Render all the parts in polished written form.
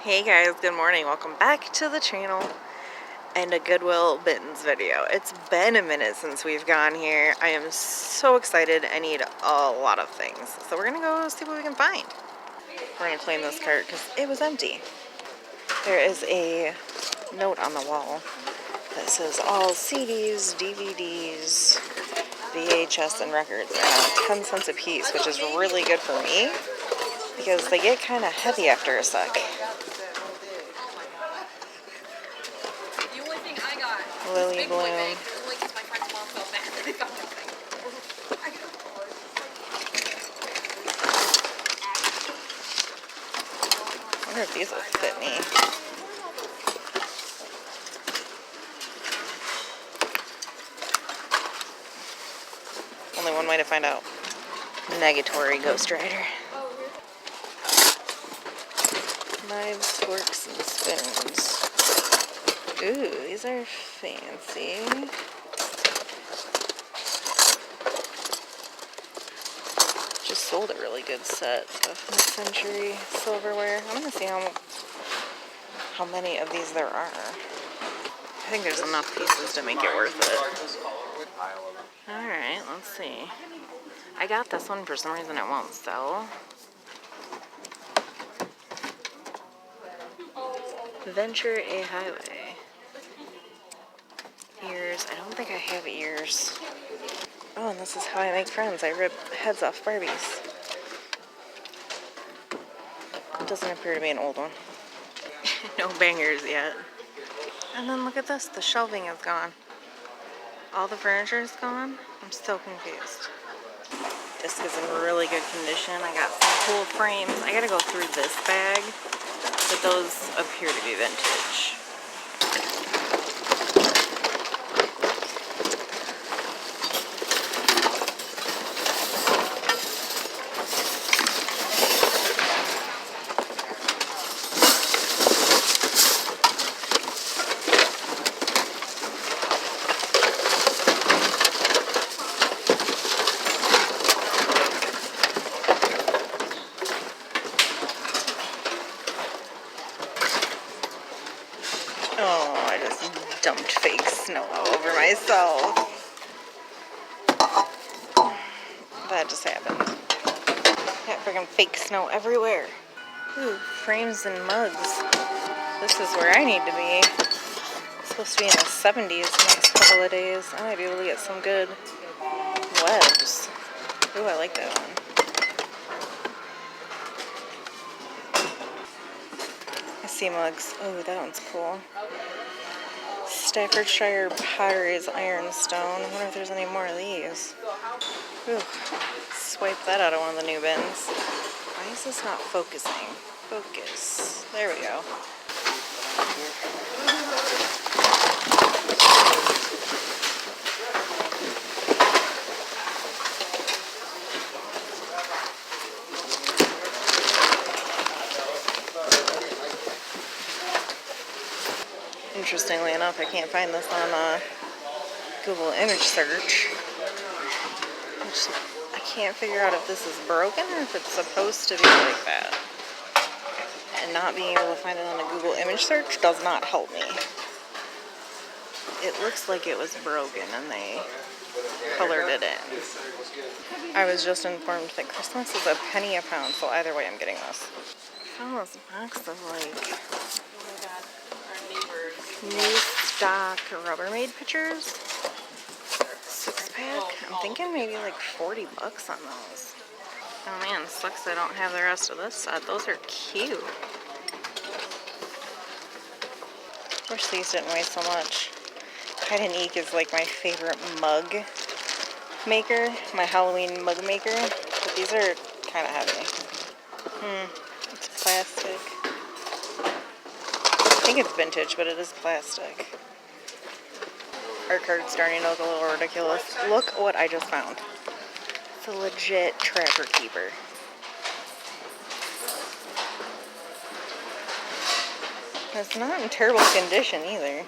Hey guys, good morning. Welcome back to the channel and a Goodwill BINS video. It's been a minute since we've gone here. I am so excited. I need a lot of things. So we're gonna go see what we can find. We're gonna claim this cart because it was empty. There is a note on the wall that says all CDs, DVDs, VHS, and records are now 10 cents a piece, which is really good for me because they get kind of heavy after a sec. Lily Bloom. I wonder if these will fit me. Only one way to find out. Negatory Ghost Rider. Knives, forks, and spoons. Ooh, these are fancy. Just sold a really good set of mid-century silverware. I'm gonna see how many of these there are. I think there's enough pieces to make it worth it. Alright, let's see. I got this one, for some reason it won't sell. Venture a Highway. Ears. I don't think I have ears. Oh, and this is how I make friends. I rip heads off Barbies. Doesn't appear to be an old one. No bangers yet. And then look at this. The shelving is gone. All the furniture is gone. I'm so confused. This is in really good condition. I got some cool frames. I gotta go through this bag, but those appear to be vintage. Oh, I just dumped fake snow all over myself. That just happened. Got freaking fake snow everywhere. Ooh, frames and mugs. This is where I need to be. It's supposed to be in the 70s the next couple of days. I might be able to get some good webs. Ooh, I like that one. I see mugs. Oh, that one's cool. Staffordshire Potteries Ironstone. I wonder if there's any more of these. Ooh, swipe that out of one of the new bins. Why is this not focusing? Focus. There we go. Interestingly enough, I can't find this on Google image search. I can't figure out if this is broken or if it's supposed to be like that. And not being able to find it on a Google image search does not help me. It looks like it was broken and they colored it in. I was just informed that Christmas is a penny a pound, so either way I'm getting this. I found this box of like new stock Rubbermaid pitchers. 6-pack. I'm thinking maybe like 40 bucks on those. Oh man, sucks I don't have the rest of this set. Those are cute. Wish these didn't weigh so much. Hide and Eek is like my favorite mug maker, my Halloween mug maker, but these are kind of heavy. It's plastic. I think it's vintage, but it is plastic. Our card's starting to look a little ridiculous. Look what I just found. It's a legit Trapper Keeper. It's not in terrible condition either. Yeah,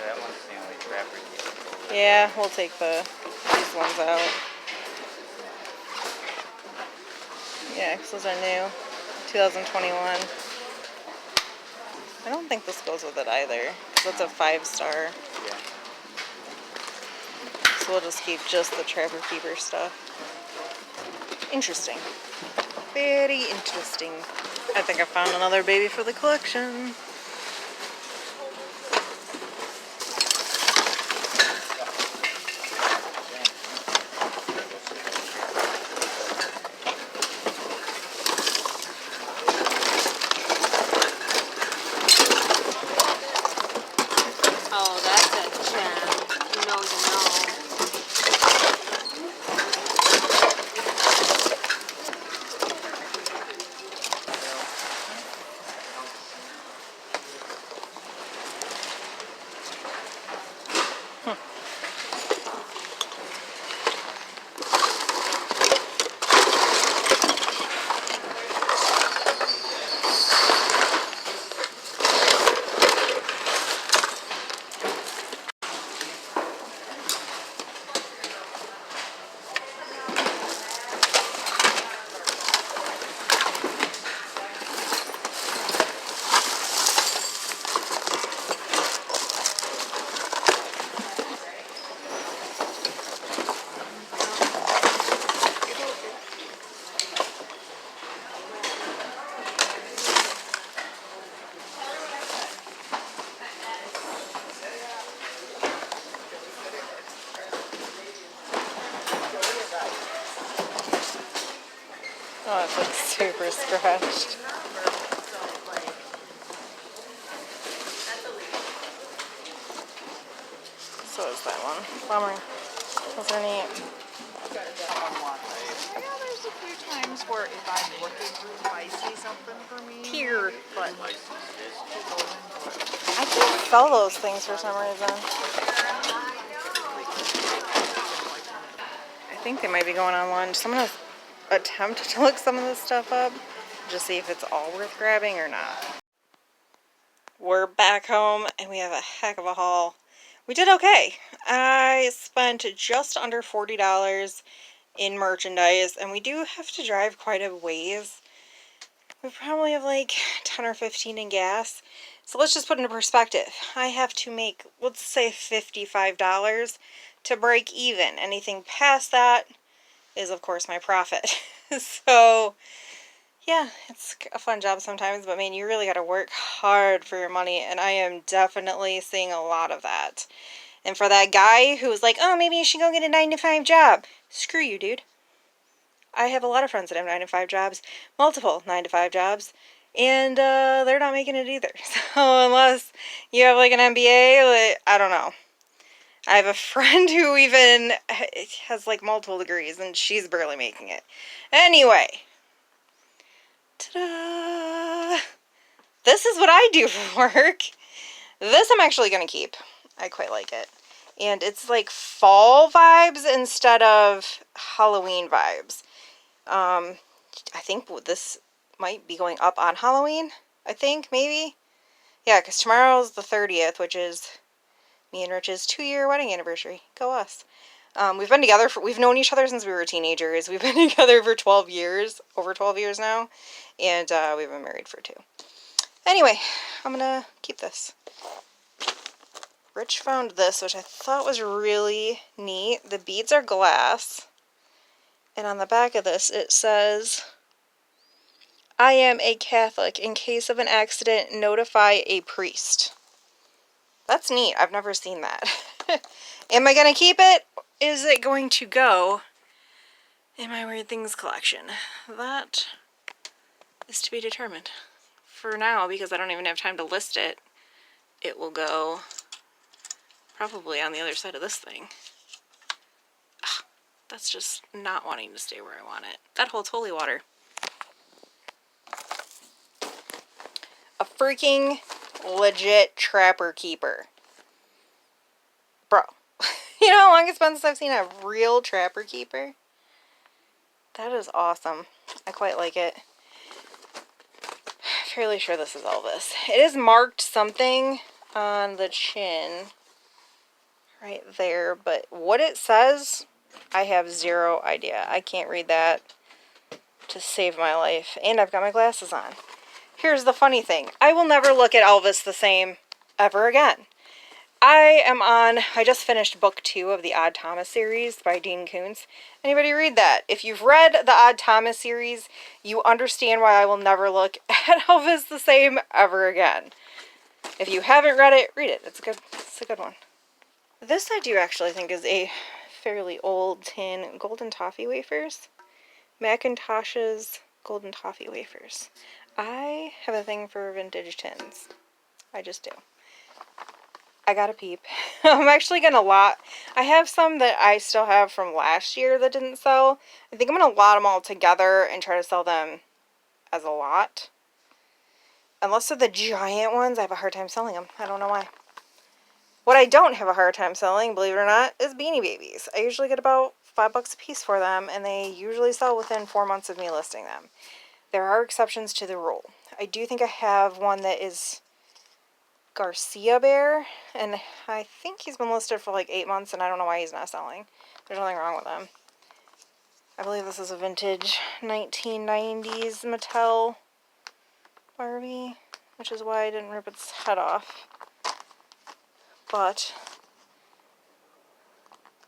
that one's the only Trapper Keeper. Yeah, we'll take these ones out. Yeah, because those are new. 2021. I don't think this goes with it either, because that's a 5-star. Yeah. So we'll just keep just the Trapper Keeper stuff. Interesting. Very interesting. I think I found another baby for the collection. Oh, that's a gem. You know, you know. Oh, it's like super scratched. So is that one. Bummer. Those are neat. Yeah, there's a few times where if I'm looking through, I see something for me. Here, but License is. I can't sell those things for some reason. I think they might be going on lunch. So I'm gonna attempt to look some of this stuff up, just see if it's all worth grabbing or not. We're back home and we have a heck of a haul. We did okay. I spent just under $40 in merchandise, and we do have to drive quite a ways. We probably have like 10 or 15 in gas. So let's just put into perspective. I have to make, let's say, $55 to break even. Anything past that is, of course, my profit. So, yeah, it's a fun job sometimes, but man, you really got to work hard for your money, and I am definitely seeing a lot of that. And for that guy who was like, oh, maybe you should go get a 9-to-5 job. Screw you, dude. I have a lot of friends that have 9-to-5 jobs, multiple 9-to-5 jobs, and they're not making it either. So unless you have like an MBA, like, I don't know. I have a friend who even has like multiple degrees, and she's barely making it. Anyway. Ta-da! This is what I do for work. This I'm actually going to keep. I quite like it. And it's like fall vibes instead of Halloween vibes. I think this might be going up on Halloween. I think, maybe. Yeah, because tomorrow's the 30th, which is me and Rich's 2-year wedding anniversary. Go us. We've been together we've known each other since we were teenagers. We've been together for 12 years, over 12 years now, and we've been married for 2. Anyway, I'm gonna keep this. Rich found this, which I thought was really neat. The beads are glass, and on the back of this it says, I am a Catholic. In case of an accident, notify a priest. That's neat. I've never seen that. Am I gonna keep it? Is it going to go in my Weird Things collection? That is to be determined. For now, because I don't even have time to list it, it will go probably on the other side of this thing. Ugh, that's just not wanting to stay where I want it. That holds holy water. A freaking legit Trapper Keeper. Bro. You know how long it's been since I've seen a real Trapper Keeper? That is awesome. I quite like it. Fairly sure this is Elvis. It is marked something on the chin right there, but what it says, I have zero idea. I can't read that. to save my life. And I've got my glasses on. Here's the funny thing. I will never look at Elvis the same ever again. I just finished book 2 of the Odd Thomas series by Dean Koontz. Anybody read that? If you've read the Odd Thomas series, you understand why I will never look at Elvis the same ever again. If you haven't read it, read it. It's a good one. This I do actually think is a fairly old tin. Golden Toffee wafers. Macintosh's Golden Toffee wafers. I have a thing for vintage tins. I just do. I gotta peep. I'm actually gonna I have some that I still have from last year that didn't sell. I think I'm gonna lot them all together and try to sell them as a lot. Unless they're the giant ones, I have a hard time selling them. I don't know why. What I don't have a hard time selling, believe it or not, is Beanie Babies. I usually get about $5 a piece for them, and they usually sell within 4 months of me listing them. There are exceptions to the rule. I do think I have one that is Garcia Bear, and I think he's been listed for like 8 months, and I don't know why he's not selling. There's nothing wrong with him. I believe this is a vintage 1990s Mattel Barbie, which is why I didn't rip its head off. But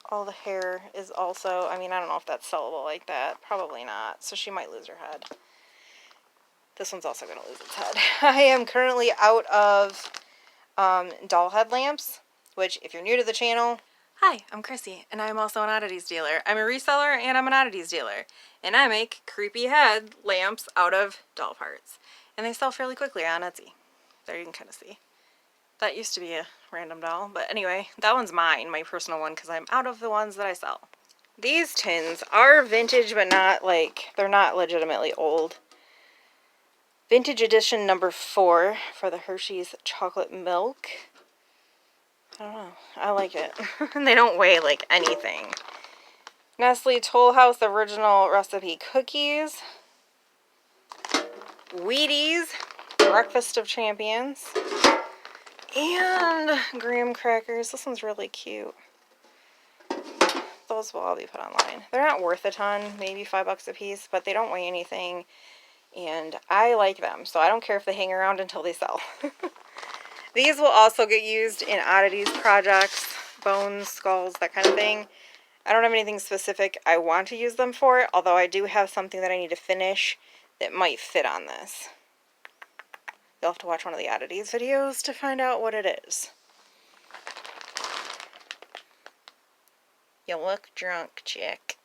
all the hair is also, I mean, I don't know if that's sellable like that. Probably not, so she might lose her head. This one's also going to lose its head. I am currently out of doll headlamps, which if you're new to the channel, hi, I'm Chrissy, and I'm also an Oddities dealer. I'm a reseller and I'm an Oddities dealer, and I make creepy head lamps out of doll parts, and they sell fairly quickly on Etsy. There you can kind of see. That used to be a random doll, but anyway, that one's mine, my personal one, because I'm out of the ones that I sell. These tins are vintage, but not like, they're not legitimately old. Vintage edition number 4 for the Hershey's chocolate milk. I don't know. I like it. And they don't weigh like anything. Nestle Toll House original recipe cookies. Wheaties Breakfast of Champions. And graham crackers. This one's really cute. Those will all be put online. They're not worth a ton, maybe $5 a piece, but they don't weigh anything. And I like them, so I don't care if they hang around until they sell. These will also get used in Oddities projects, bones, skulls, that kind of thing. I don't have anything specific I want to use them for, although I do have something that I need to finish that might fit on this. You'll have to watch one of the Oddities videos to find out what it is. You look drunk, chick.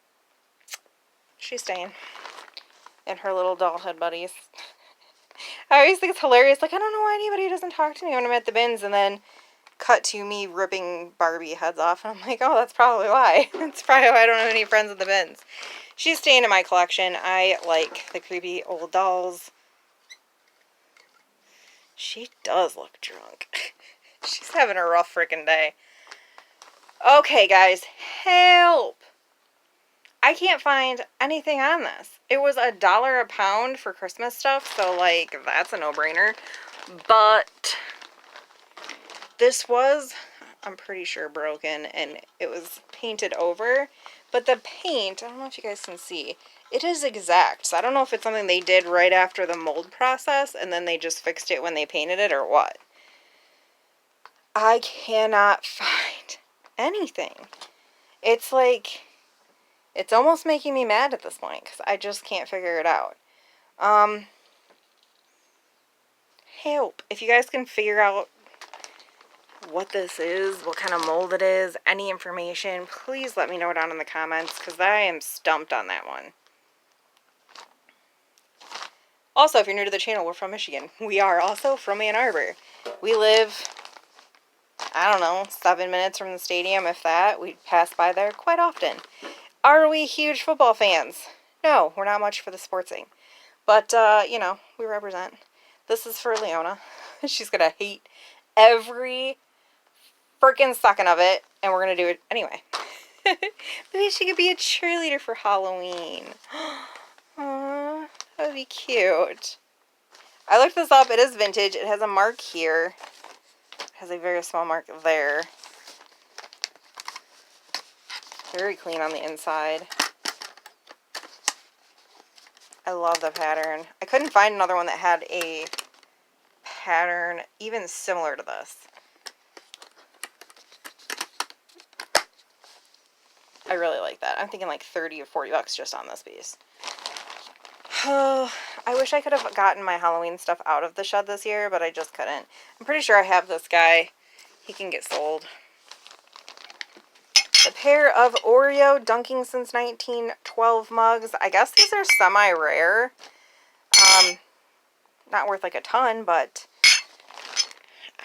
She's staying. And her little doll head buddies. I always think it's hilarious. Like, I don't know why anybody doesn't talk to me when I'm at the bins, and then cut to me ripping Barbie heads off. And I'm like, oh, that's probably why. That's probably why I don't have any friends at the bins. She's staying in my collection. I like the creepy old dolls. She does look drunk. She's having a rough freaking day. Okay, guys. Help! I can't find anything on this. It was $1 a pound for Christmas stuff, so like that's a no-brainer. But this was, I'm pretty sure, broken, and it was painted over. But the paint, I don't know if you guys can see, it is exact. So I don't know if it's something they did right after the mold process and then they just fixed it when they painted it or what. I cannot find anything. It's like, it's almost making me mad at this point because I just can't figure it out. Help. If you guys can figure out what this is, what kind of mold it is, any information, please let me know down in the comments because I am stumped on that one. Also, if you're new to the channel, we're from Michigan. We are also from Ann Arbor. We live, I don't know, 7 minutes from the stadium, if that. We pass by there quite often. Are we huge football fans? No, we're not much for the sportsing. But, you know, we represent. This is for Leona. She's going to hate every freaking second of it, and we're going to do it anyway. Maybe she could be a cheerleader for Halloween. Aww, that would be cute. I looked this up. It is vintage. It has a mark here. It has a very small mark there. Very clean on the inside. I love the pattern. I couldn't find another one that had a pattern even similar to this. I really like that. I'm thinking like 30 or 40 bucks just on this piece. Oh, I wish I could have gotten my Halloween stuff out of the shed this year, but I just couldn't. I'm pretty sure I have this guy. He can get sold. A pair of Oreo Dunking Since 1912 mugs. I guess these are semi-rare. Not worth like a ton, but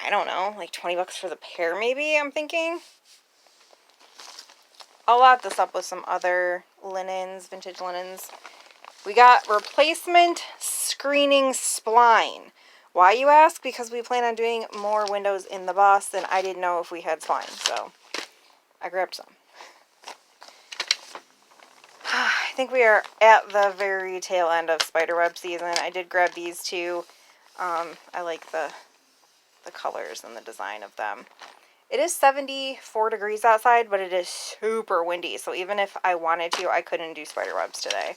I don't know, like 20 bucks for the pair maybe, I'm thinking. I'll lot this up with some other linens, vintage linens. We got replacement screening spline. Why, you ask? Because we plan on doing more windows in the bus, and I didn't know if we had spline, so I grabbed some. I think we are at the very tail end of spiderweb season. I did grab these two. I like the colors and the design of them. It is 74 degrees outside, but it is super windy, so even if I wanted to, I couldn't do spiderwebs today.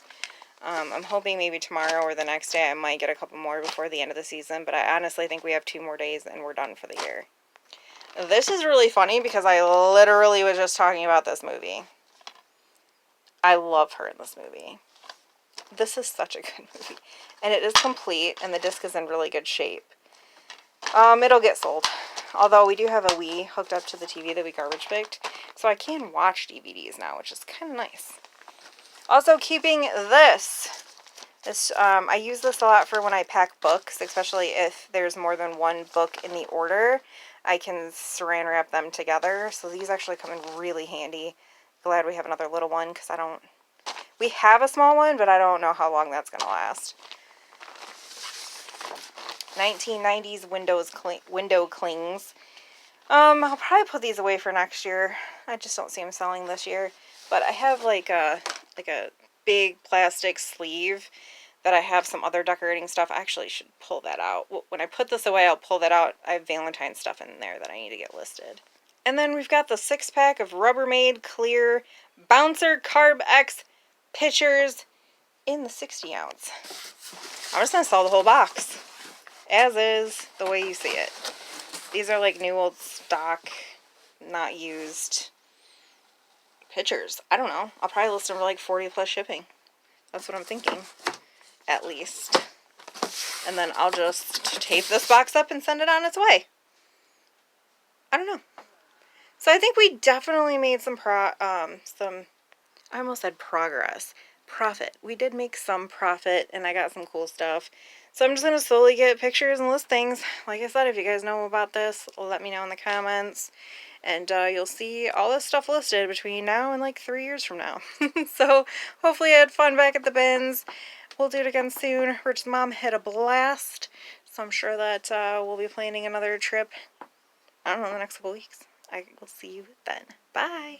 I'm hoping maybe tomorrow or the next day I might get a couple more before the end of the season, but I honestly think we have 2 more days and we're done for the year. This is really funny because I literally was just talking about this movie. I love her in this movie. This is such a good movie. And it is complete, and the disc is in really good shape. It'll get sold. Although we do have a Wii hooked up to the TV that we garbage picked, so I can watch DVDs now, which is kind of nice. Also keeping this, I use this a lot for when I pack books, especially if there's more than one book in the order. I can saran wrap them together, so these actually come in really handy. Glad we have another little one, because we have a small one, but I don't know how long that's going to last. 1990s window clings. I'll probably put these away for next year. I just don't see them selling this year. But I have like a big plastic sleeve that I have some other decorating stuff. I actually should pull that out. When I put this away, I'll pull that out. I have Valentine's stuff in there that I need to get listed. And then we've got the 6-pack of Rubbermaid Clear Bouncer Carb X pitchers in the 60 ounce. I'm just going to sell the whole box. As is, the way you see it. These are like new old stock, not used pitchers. I don't know. I'll probably list them for like 40 plus shipping. That's what I'm thinking. At least. And then I'll just tape this box up and send it on its way. I don't know. So I think we definitely made I almost said progress. Profit. We did make some profit, and I got some cool stuff. So I'm just going to slowly get pictures and list things. Like I said, if you guys know about this, let me know in the comments. And you'll see all this stuff listed between now and like 3 years from now. So hopefully you had fun back at the bins. We'll do it again soon. Rich's mom had a blast. So I'm sure that we'll be planning another trip, I don't know, in the next couple weeks. I will see you then. Bye.